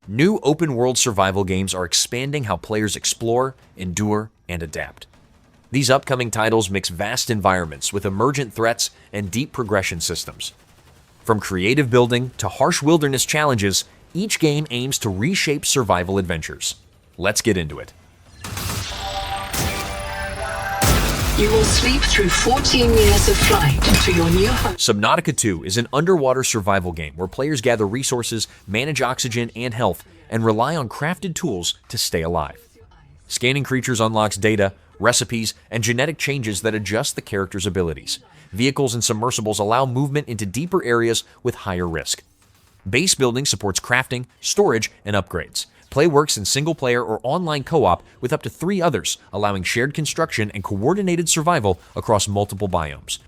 New open-world survival games are expanding how players explore, endure, and adapt. These upcoming titles mix vast environments with emergent threats and deep progression systems. From creative building to harsh wilderness challenges, each game aims to reshape survival adventures. Let's get into it. You will sleep through 14 years of flight to your new home. Subnautica 2 is an underwater survival game where players gather resources, manage oxygen and health, and rely on crafted tools to stay alive. Scanning creatures unlocks data, recipes, and genetic changes that adjust the character's abilities. Vehicles and submersibles allow movement into deeper areas with higher risk. Base building supports crafting, storage, and upgrades. Play works in single-player or online co-op with up to 3 others, allowing shared construction and coordinated survival across multiple biomes.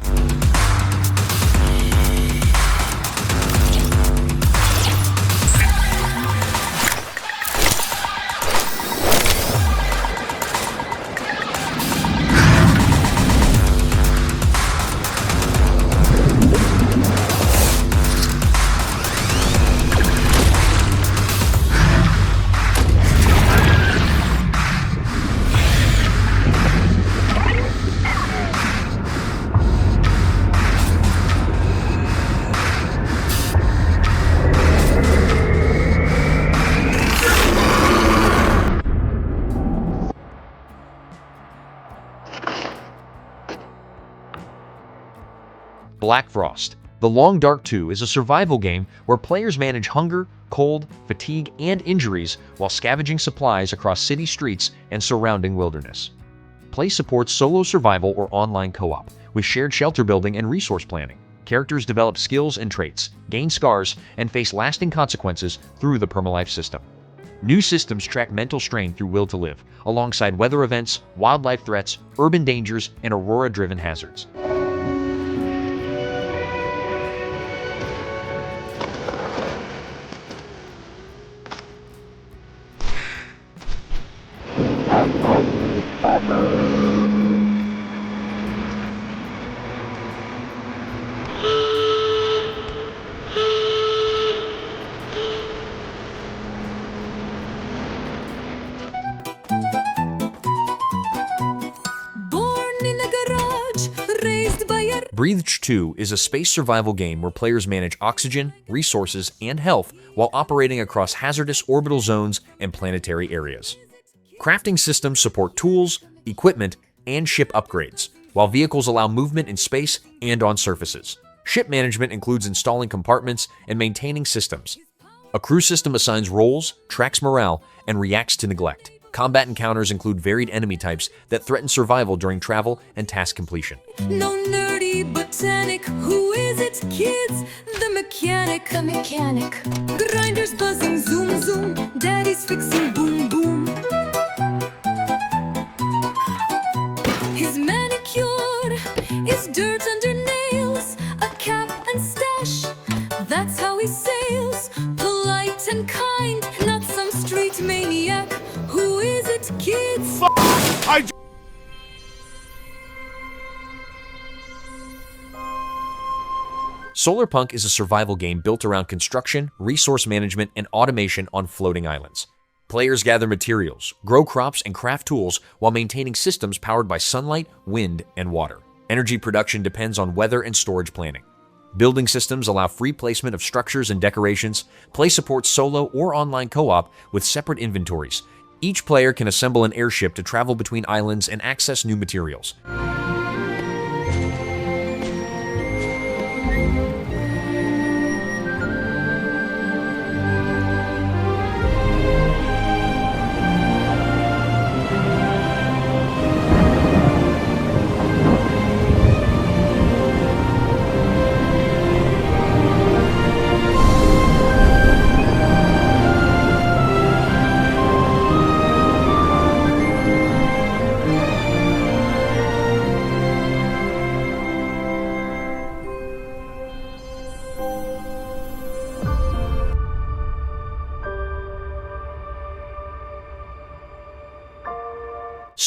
BLACKFROST. The Long Dark 2 is a survival game where players manage hunger, cold, fatigue, and injuries while scavenging supplies across city streets and surrounding wilderness. Play supports solo survival or online co-op, with shared shelter building and resource planning. Characters develop skills and traits, gain scars, and face lasting consequences through the Permalife system. New systems track mental strain through Will to Live, alongside weather events, wildlife threats, urban dangers, and aurora-driven hazards. Breathedge 2 is a space survival game where players manage oxygen, resources, and health while operating across hazardous orbital zones and planetary areas. Crafting systems support tools, equipment, and ship upgrades, while vehicles allow movement in space and on surfaces. Ship management includes installing compartments and maintaining systems. A crew system assigns roles, tracks morale, and reacts to neglect. Combat encounters include varied enemy types that threaten survival during travel and task completion. No nerdy botanic, who is it, kids? The mechanic. The mechanic. Grinders buzzing, zoom zoom. Daddy's fixing, boom boom. His manicure is dirt under nails, a cap and stash. That's how he sails, polite and kind, not some street maniac. Who is it, kids? Solarpunk is a survival game built around construction, resource management, and automation on floating islands. Players gather materials, grow crops, and craft tools while maintaining systems powered by sunlight, wind, and water. Energy production depends on weather and storage planning. Building systems allow free placement of structures and decorations. Play supports solo or online co-op with separate inventories. Each player can assemble an airship to travel between islands and access new materials.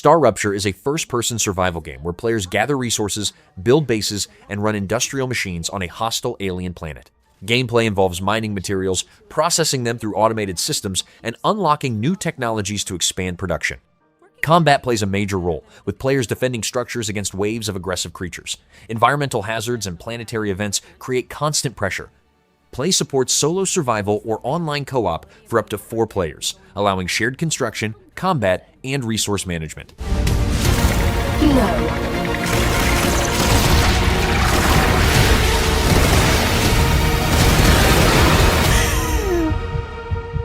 Rupture is a first-person survival game where players gather resources, build bases, and run industrial machines on a hostile alien planet. Gameplay involves mining materials, processing them through automated systems, and unlocking new technologies to expand production. Combat plays a major role, with players defending structures against waves of aggressive creatures. Environmental hazards and planetary events create constant pressure. Play supports solo survival or online co-op for up to 4 players, allowing shared construction, combat, and resource management. No.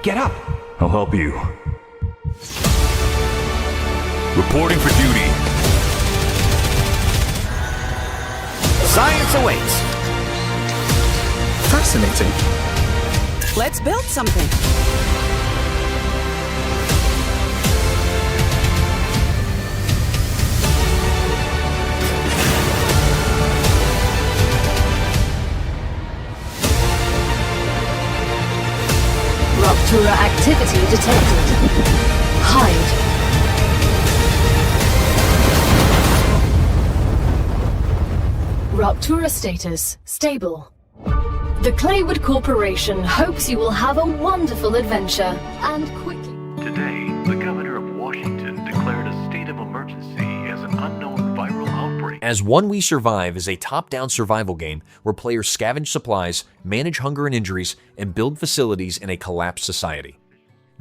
Get up! I'll help you. Reporting for duty. Science awaits! Fascinating. Let's build something. Rupture activity detected. Hide. Rupture status stable. The Claywood Corporation hopes you will have a wonderful adventure and quickly. Today, the governor of Washington declared a state of emergency as an unknown viral outbreak. As One We Survive is a top-down survival game where players scavenge supplies, manage hunger and injuries, and build facilities in a collapsed society.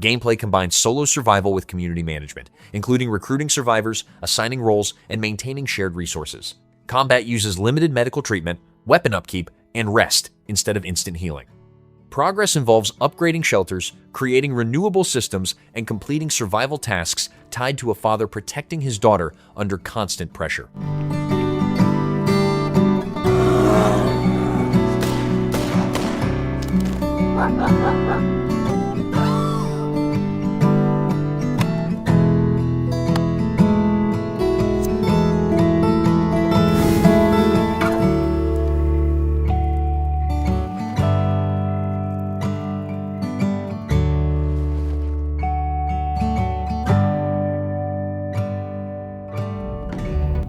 Gameplay combines solo survival with community management, including recruiting survivors, assigning roles, and maintaining shared resources. Combat uses limited medical treatment, weapon upkeep, and rest instead of instant healing. Progress involves upgrading shelters, creating renewable systems, and completing survival tasks tied to a father protecting his daughter under constant pressure.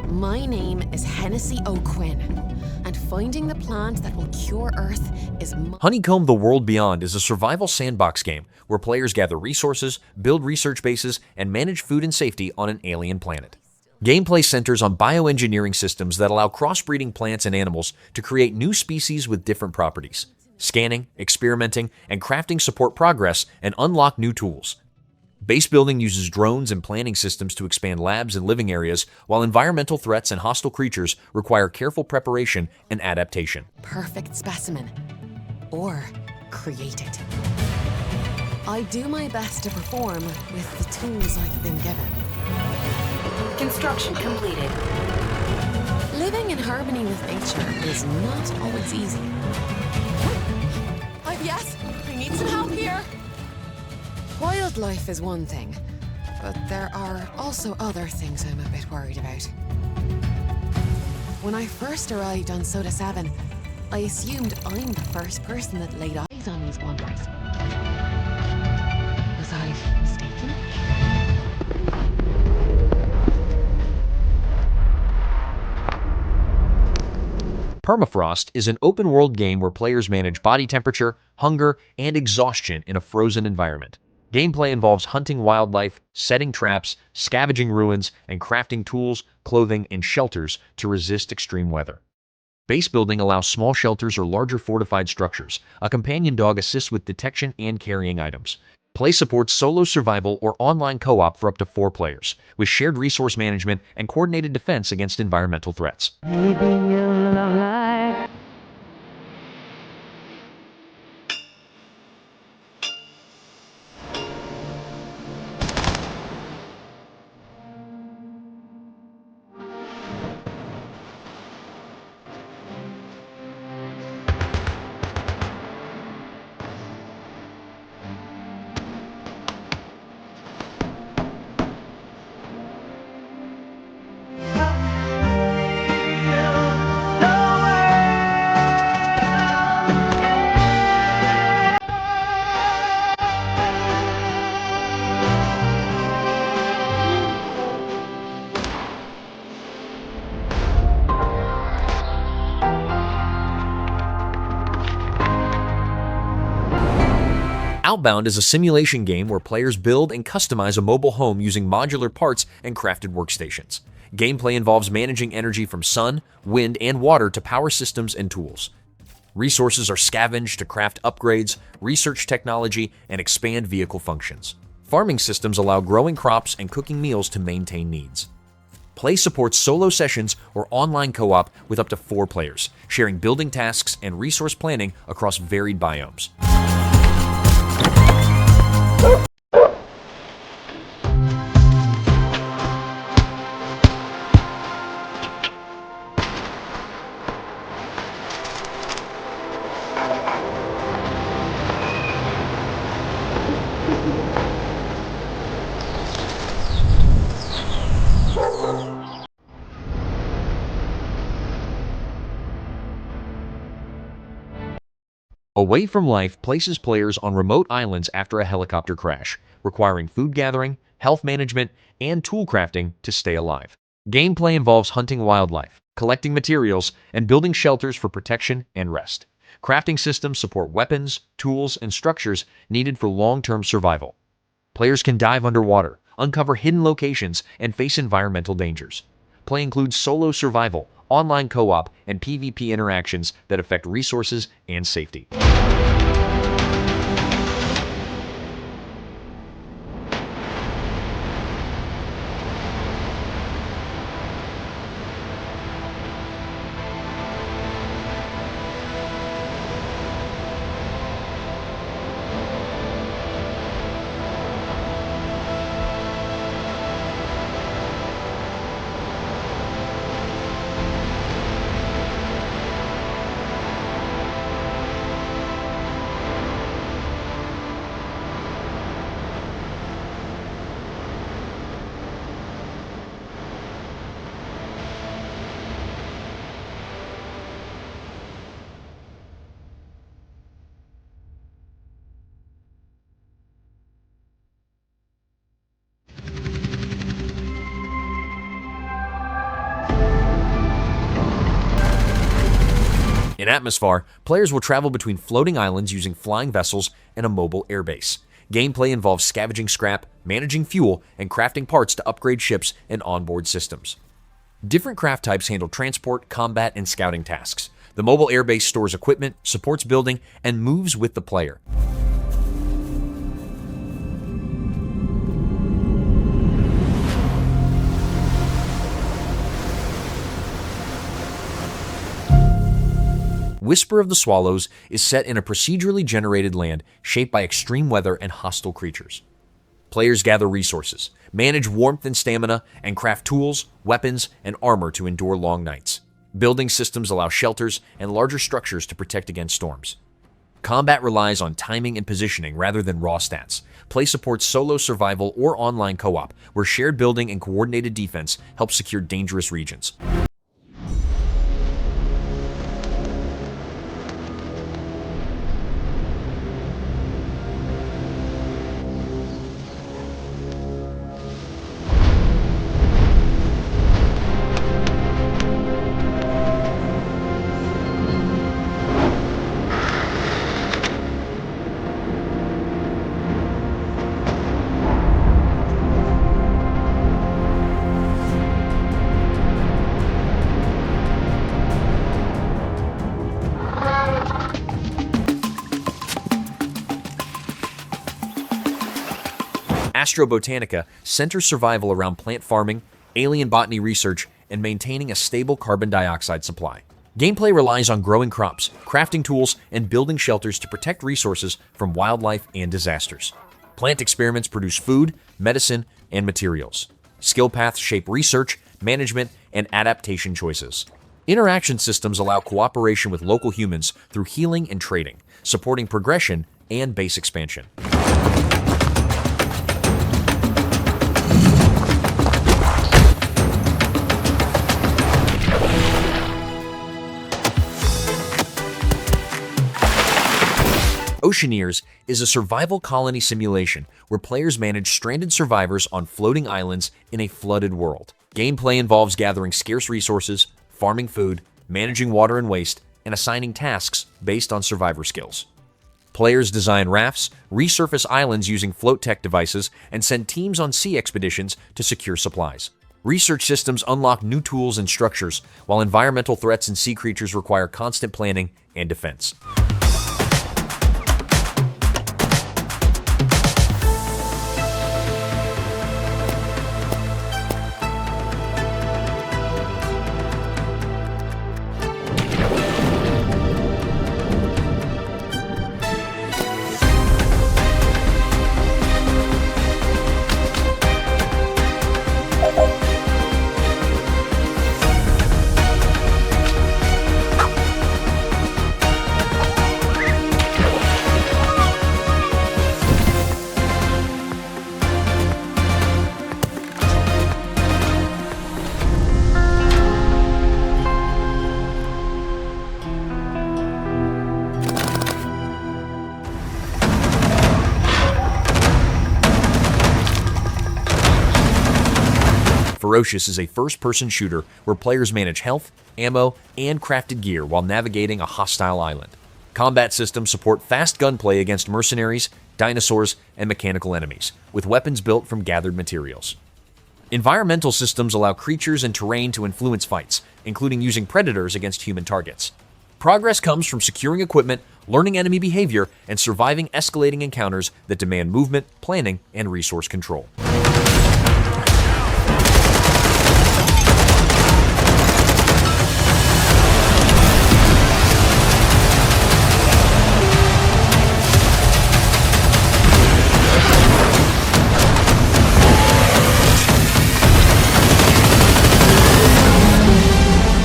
My name is Hennessy O'Quinn, and finding the plant that will cure Earth is my... Honeycomb: The World Beyond is a survival sandbox game where players gather resources, build research bases, and manage food and safety on an alien planet. Gameplay centers on bioengineering systems that allow crossbreeding plants and animals to create new species with different properties. Scanning, experimenting, and crafting support progress and unlock new tools. Base building uses drones and planning systems to expand labs and living areas, while environmental threats and hostile creatures require careful preparation and adaptation. perfect specimen. Or create it. I do my best to perform with the tools I've been given. Construction completed. Living in harmony with nature is not always easy. Yes, I need some help here. Wildlife is one thing, but there are also other things I'm a bit worried about. When I first arrived on Soda 7, I assumed I'm the first person that laid eyes on these wonders. Was I mistaken? Permafrost is an open-world game where players manage body temperature, hunger, and exhaustion in a frozen environment. Gameplay involves hunting wildlife, setting traps, scavenging ruins, and crafting tools, clothing, and shelters to resist extreme weather. Base building allows small shelters or larger fortified structures. A companion dog assists with detection and carrying items. Play supports solo survival or online co-op for up to 4 players, with shared resource management and coordinated defense against environmental threats. Outbound is a simulation game where players build and customize a mobile home using modular parts and crafted workstations. Gameplay involves managing energy from sun, wind, and water to power systems and tools. Resources are scavenged to craft upgrades, research technology, and expand vehicle functions. Farming systems allow growing crops and cooking meals to maintain needs. Play supports solo sessions or online co-op with up to 4 players, sharing building tasks and resource planning across varied biomes. Away from Life places players on remote islands after a helicopter crash, requiring food gathering, health management, and tool crafting to stay alive. Gameplay involves hunting wildlife, collecting materials, and building shelters for protection and rest. Crafting systems support weapons, tools, and structures needed for long-term survival. Players can dive underwater, uncover hidden locations, and face environmental dangers. Play includes solo survival, online co-op, and PvP interactions that affect resources and safety. In Atmosfar, players will travel between floating islands using flying vessels and a mobile airbase. Gameplay involves scavenging scrap, managing fuel, and crafting parts to upgrade ships and onboard systems. Different craft types handle transport, combat, and scouting tasks. The mobile airbase stores equipment, supports building, and moves with the player. Whisper of the Swallows is set in a procedurally generated land shaped by extreme weather and hostile creatures. Players gather resources, manage warmth and stamina, and craft tools, weapons, and armor to endure long nights. Building systems allow shelters and larger structures to protect against storms. Combat relies on timing and positioning rather than raw stats. Play supports solo survival or online co-op, where shared building and coordinated defense help secure dangerous regions. Astrobotanica centers survival around plant farming, alien botany research, and maintaining a stable carbon dioxide supply. Gameplay relies on growing crops, crafting tools, and building shelters to protect resources from wildlife and disasters. Plant experiments produce food, medicine, and materials. Skill paths shape research, management, and adaptation choices. Interaction systems allow cooperation with local humans through healing and trading, supporting progression and base expansion. Oceaneers is a survival colony simulation where players manage stranded survivors on floating islands in a flooded world. Gameplay involves gathering scarce resources, farming food, managing water and waste, and assigning tasks based on survivor skills. Players design rafts, resurface islands using float tech devices, and send teams on sea expeditions to secure supplies. Research systems unlock new tools and structures, while environmental threats and sea creatures require constant planning and defense. Ferocious is a first-person shooter where players manage health, ammo, and crafted gear while navigating a hostile island. Combat systems support fast gunplay against mercenaries, dinosaurs, and mechanical enemies, with weapons built from gathered materials. Environmental systems allow creatures and terrain to influence fights, including using predators against human targets. Progress comes from securing equipment, learning enemy behavior, and surviving escalating encounters that demand movement, planning, and resource control.